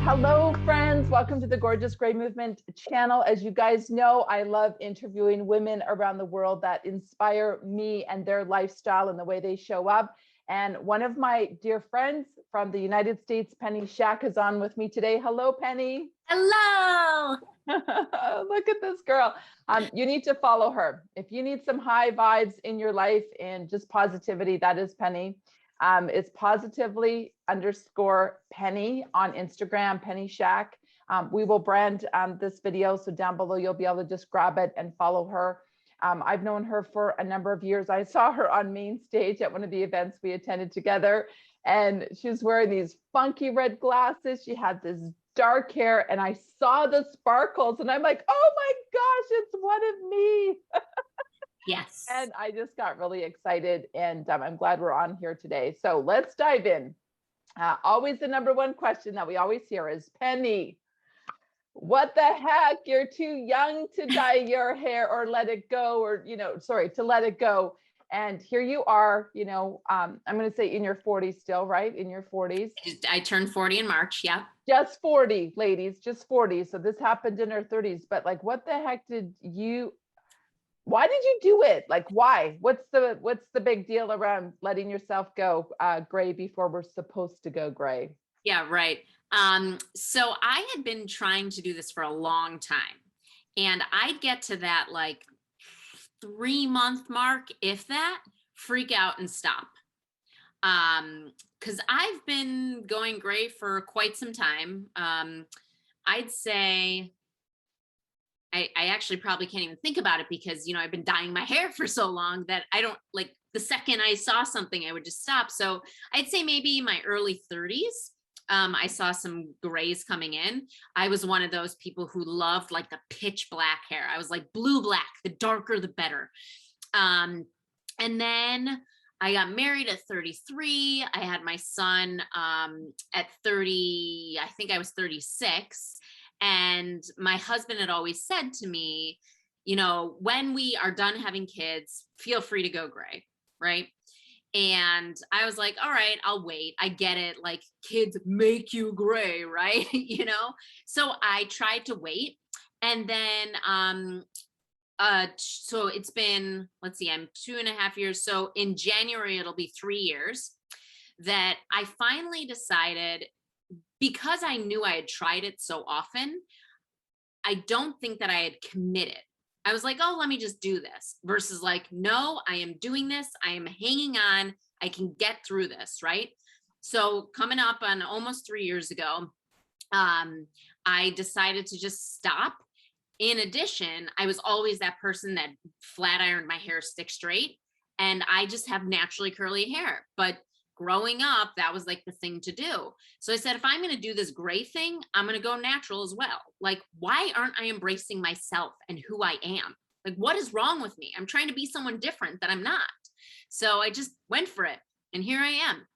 Hello, friends. Welcome to the Gorgeous Gray Movement channel. As you guys know, I love interviewing women around the world that inspire me and their lifestyle and the way they show up. And one of my dear friends from the United States, Penny Shack, is on with me today. Hello, Penny. Hello. Look at this girl. You need to follow her. If you need some high vibes in your life and just positivity, that is Penny. It's positively _ Penny on Instagram, Penny Shack. We will brand this video, so down below you'll be able to just grab it and follow her. I've known her for a number of years. I saw her on main stage at one of the events we attended together, and she was wearing these funky red glasses. She had this dark hair, and I saw the sparkles, and I'm like, oh my gosh, it's one of me. Yes. And I just got really excited, and I'm glad we're on here today. So let's dive in. Always the number one question that we always hear is, Penny, what the heck? You're too young to dye your hair or let it go, or, to let it go. And here you are, I'm going to say in your 40s still, right? In your 40s. I turned 40 in March. Yeah. Just 40, ladies, just 40. So this happened in her 30s, but like, what the heck why did you do it? Like, why? What's the big deal around letting yourself go gray before we're supposed to go gray? Yeah, right. So I had been trying to do this for a long time, and I'd get to that like 3-month mark, if that, freak out and stop. Because I've been going gray for quite some time. I'd say I actually probably can't even think about it because, I've been dyeing my hair for so long that I don't like the second I saw something, I would just stop. So I'd say maybe my early 30s, I saw some grays coming in. I was one of those people who loved like the pitch black hair. I was like blue black, the darker, the better. And then I got married at 33. I had my son at 30. I think I was 36. And my husband had always said to me, when we are done having kids, feel free to go gray, right? And I was like, all right, I'll wait. I get it. Like, kids make you gray, right? So I tried to wait. And then, so it's been, let's see, I'm 2.5 years. So in January, it'll be 3 years that I finally decided, because I knew I had tried it so often, I don't think that I had committed. I was like, oh, let me just do this, versus like, no, I am doing this. I am hanging on. I can get through this, right? So coming up on almost 3 years ago, I decided to just stop. In addition, I was always that person that flat ironed my hair stick straight, and I just have naturally curly hair. But growing up, that was like the thing to do. So I said, if I'm going to do this gray thing, I'm going to go natural as well. Like, why aren't I embracing myself and who I am? Like, what is wrong with me? I'm trying to be someone different that I'm not. So I just went for it. And here I am.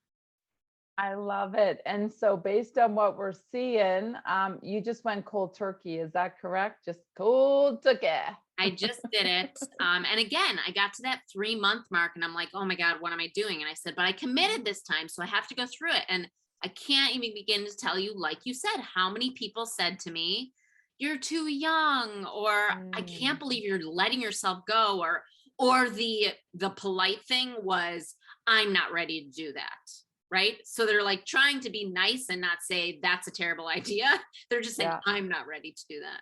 I love it. And so based on what we're seeing, you just went cold turkey. Is that correct? Just cold turkey. I just did it. And again, I got to that 3-month mark and I'm like, oh my God, what am I doing? And I said, but I committed this time, so I have to go through it. And I can't even begin to tell you, like you said, how many people said to me, you're too young, or I can't believe you're letting yourself go. Or the polite thing was, I'm not ready to do that. Right. So they're like trying to be nice and not say that's a terrible idea. They're just saying, I'm not ready to do that.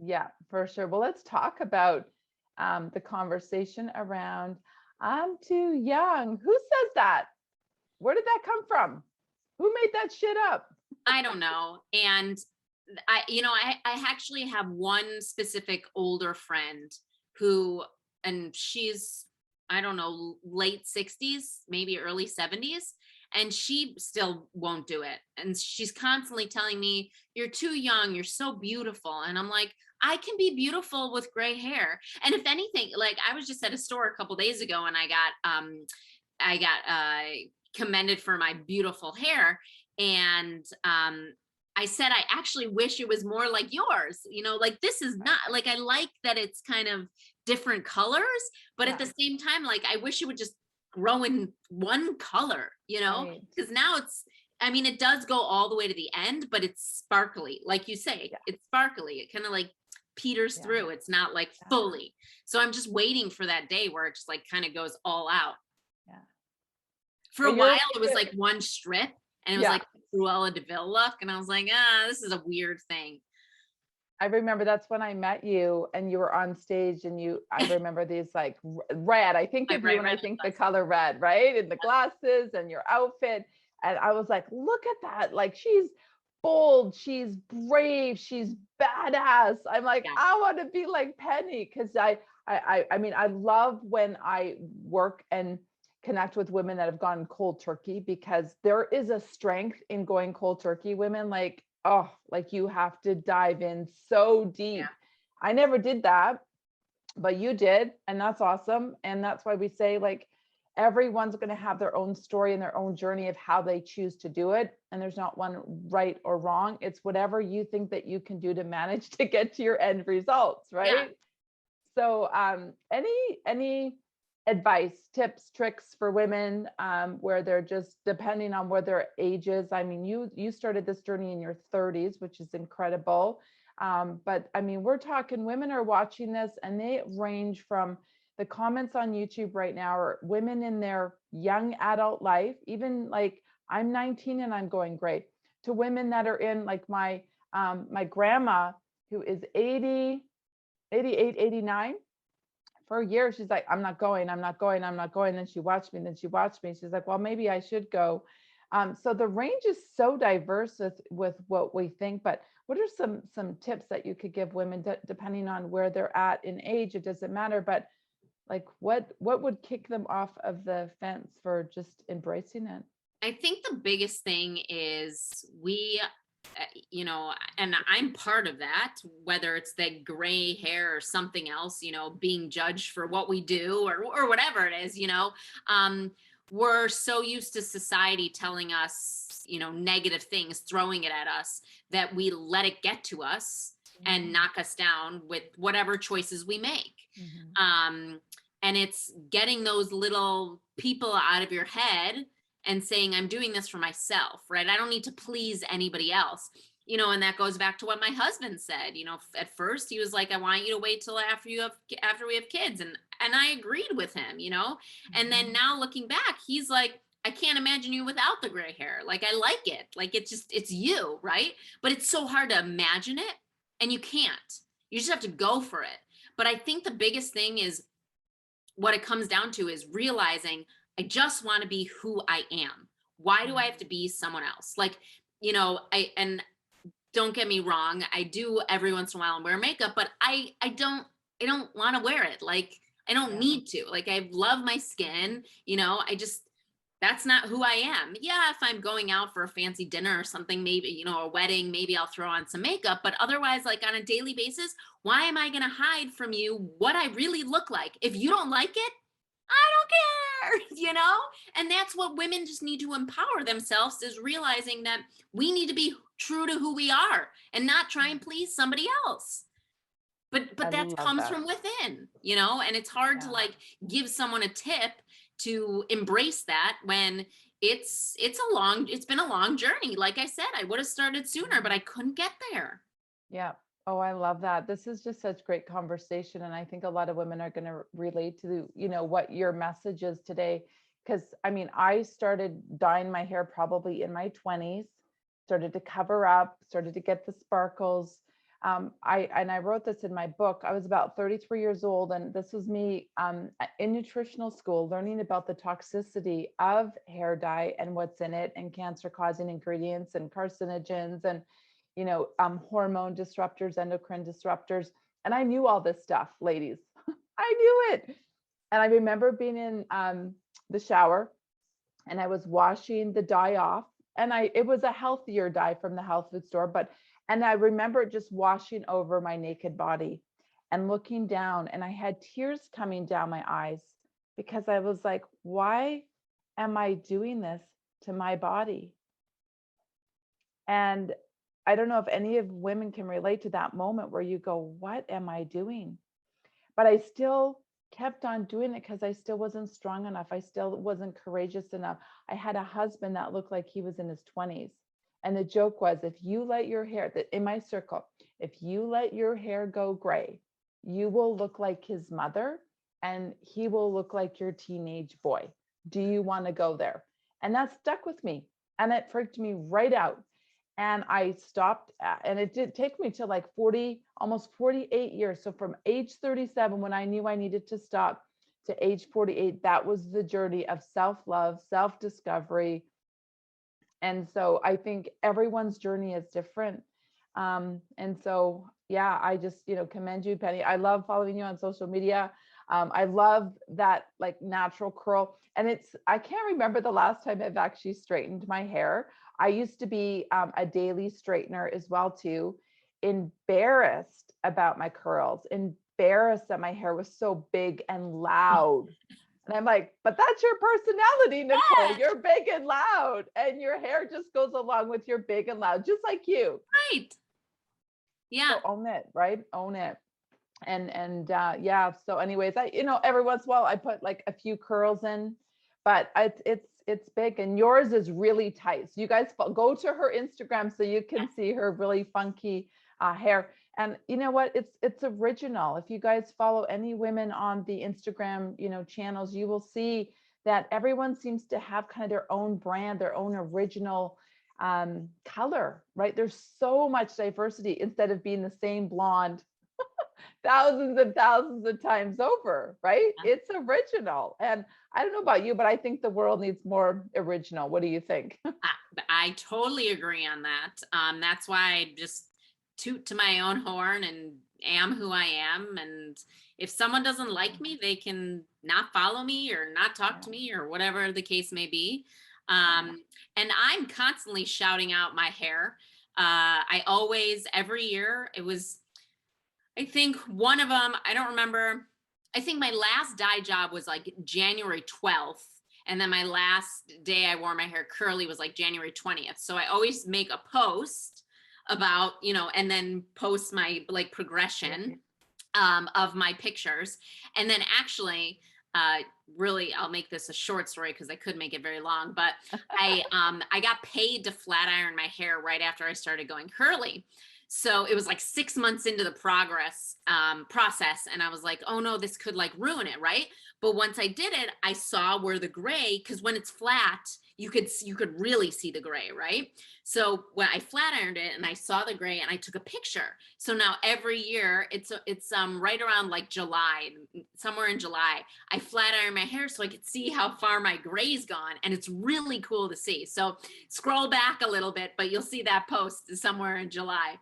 Yeah, for sure. Well, let's talk about the conversation around I'm too young. Who says that? Where did that come from? Who made that shit up? I don't know. And I actually have one specific older friend who, and she's, I don't know, late 60s, maybe early 70s. And she still won't do it. And she's constantly telling me, you're too young. You're so beautiful. And I'm like, I can be beautiful with gray hair. And if anything, like, I was just at a store a couple days ago and I got commended for my beautiful hair. And I said, I actually wish it was more like yours. Like, this is not like, I like that it's kind of different colors, but at the same time, like, I wish it would just grow in one color, because now I mean, it does go all the way to the end, but it's sparkly. Like you say, Yeah. it's sparkly. It kind of like peters Yeah. through. It's not like Yeah. fully. So I'm just waiting for that day where it just like kind of goes all out. Yeah. For But a you're while, it like was like one strip and it was yeah. like Cruella de Vil look. And I was like, this is a weird thing. I remember that's when I met you and you were on stage and I remember these like red. I think My of you bright and I red think the lip color red, right? And the glasses and your outfit. And I was like, look at that. Like she's bold, she's brave, she's badass. I'm like, gloss. I want to be like Penny because I mean, I love when I work and connect with women that have gone cold turkey because there is a strength in going cold turkey. Women like, oh, like you have to dive in so Yeah. deep. I never did that, but you did, and that's awesome. And that's why we say like everyone's going to have their own story and their own journey of how they choose to do it, and there's not one right or wrong. It's whatever you think that you can do to manage to get to your end results, Yeah. right? So any advice, tips, tricks for women where they're just depending on where their age is? I mean, you started this journey in your 30s, which is incredible. But I mean, we're talking women are watching this and they range from the comments on YouTube right now are women in their young adult life, even like I'm 19 and I'm going great, to women that are in like my grandma who is 80, 88, 89 for a year. She's like, I'm not going, I'm not going, I'm not going. Then she watched me, then she watched me. She's like, well, maybe I should go. So the range is so diverse with what we think, but what are some tips that you could give women depending on where they're at in age? It doesn't matter, but like what would kick them off of the fence for just embracing it? I think the biggest thing is and I'm part of that, whether it's the gray hair or something else, being judged for what we do or whatever it is, we're so used to society telling us, negative things, throwing it at us, that we let it get to us and knock us down with whatever choices we make. Mhm. And it's getting those little people out of your head and saying, I'm doing this for myself, right? I don't need to please anybody else. And that goes back to what my husband said. At first he was like, I want you to wait till after we have kids. And I agreed with him, and then now looking back, he's like, I can't imagine you without the gray hair. Like, I like it. Like, it's you, right? But it's so hard to imagine it, and you can't. You just have to go for it. But I think the biggest thing is what it comes down to is realizing I just want to be who I am. Why do I have to be someone else? Like, and don't get me wrong, I do every once in a while wear makeup, but I don't want to wear it. Like, I don't Yeah. need to. Like, I love my skin, that's not who I am. Yeah, if I'm going out for a fancy dinner or something, maybe, a wedding, maybe I'll throw on some makeup, but otherwise, like on a daily basis, why am I going to hide from you what I really look like? If you don't like it, I don't care, And that's what women just need to empower themselves, is realizing that we need to be true to who we are and not try and please somebody else. I But that love comes that. from within, and it's hard to Yeah. like give someone a tip to embrace that when it's been a long journey. Like I said, I would have started sooner, but I couldn't get there. Yeah. Oh, I love that. This is just such great conversation. And I think a lot of women are going to relate to, what your message is today. Because I mean, I started dyeing my hair probably in my 20s, started to cover up, started to get the sparkles. I wrote this in my book. I was about 33 years old, and this was me in nutritional school learning about the toxicity of hair dye and what's in it, and cancer-causing ingredients and carcinogens and hormone disruptors, endocrine disruptors. And I knew all this stuff, ladies. I knew it. And I remember being in the shower and I was washing the dye off. And it was a healthier dye from the health food store, and I remember just washing over my naked body and looking down, and I had tears coming down my eyes because I was like, why am I doing this to my body? And I don't know if any of women can relate to that moment where you go, what am I doing? But I still kept on doing it because I still wasn't strong enough. I still wasn't courageous enough. I had a husband that looked like he was in his 20s. And the joke was, if you let your hair, that in my circle, if you let your hair go gray, you will look like his mother and he will look like your teenage boy. Do you want to go there? And that stuck with me. And it freaked me right out. And I stopped, and it did take me to like 40, almost 48 years. So from age 37, when I knew I needed to stop, to age 48, that was the journey of self-love, self-discovery. And so I think everyone's journey is different. And so, yeah, I just, commend you, Penny. I love following you on social media. I love that like natural curl. And I can't remember the last time I've actually straightened my hair. I used to be a daily straightener as well too, embarrassed about my curls, embarrassed that my hair was so big and loud. And I'm like, but that's your personality, Nicole. Yeah. You're big and loud, and your hair just goes along with your big and loud, just like you. Right. Yeah. So own it, right? Own it. And yeah. So anyways, every once in a while I put like a few curls in, but it's big, and yours is really tight. So you guys go to her Instagram so you can see her really funky hair. And you know what? It's original. If you guys follow any women on the Instagram, channels, you will see that everyone seems to have kind of their own brand, their own original color, right? There's so much diversity instead of being the same blonde thousands and thousands of times over, right? It's original. And I don't know about you, but I think the world needs more original. What do you think? I totally agree on that. That's why I just toot to my own horn and am who I am. And if someone doesn't like me, they can not follow me or not talk to me or whatever the case may be. And I'm constantly shouting out my hair. I always, every year, I think one of them, I don't remember. I think my last dye job was like January 12th. And then my last day I wore my hair curly was like January 20th. So I always make a post about, and then post my like progression of my pictures. And then actually, really, I'll make this a short story because I could make it very long, but I got paid to flat iron my hair right after I started going curly. So it was like 6 months into the process. And I was like, oh no, this could like ruin it. Right. But once I did it, I saw where the gray, because when it's flat, you could really see the gray. Right. So when I flat ironed it and I saw the gray and I took a picture. So now every year it's right around like July, somewhere in July, I flat iron my hair so I could see how far my gray's gone. And it's really cool to see. So scroll back a little bit, but you'll see that post somewhere in July.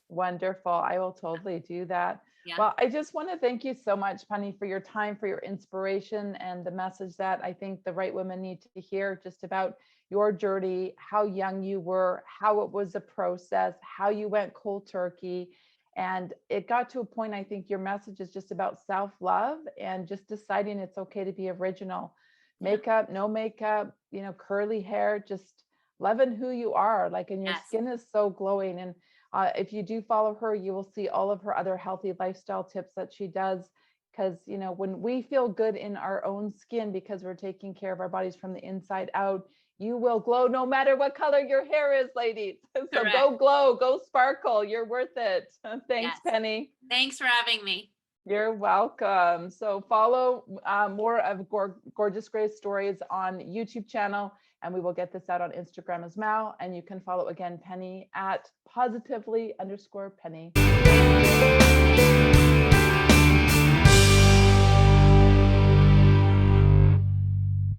Wonderful. I will totally do that. Yeah. Well, I just want to thank you so much, Penny, for your time, for your inspiration, and the message that I think the right women need to hear just about your journey, how young you were, how it was a process, how you went cold turkey. And it got to a point, I think your message is just about self-love and just deciding it's okay to be original. Makeup, no makeup, curly hair, just loving who you are. Like, and your skin is so glowing. And if you do follow her, you will see all of her other healthy lifestyle tips that she does. Because, when we feel good in our own skin because we're taking care of our bodies from the inside out, you will glow no matter what color your hair is, ladies. So Correct. Go glow, go sparkle. You're worth it. Thanks, Penny. Thanks for having me. You're welcome. So follow more of Gorgeous Grace Stories on YouTube channel, and we will get this out on Instagram as well. And you can follow again Penny at @positively_Penny.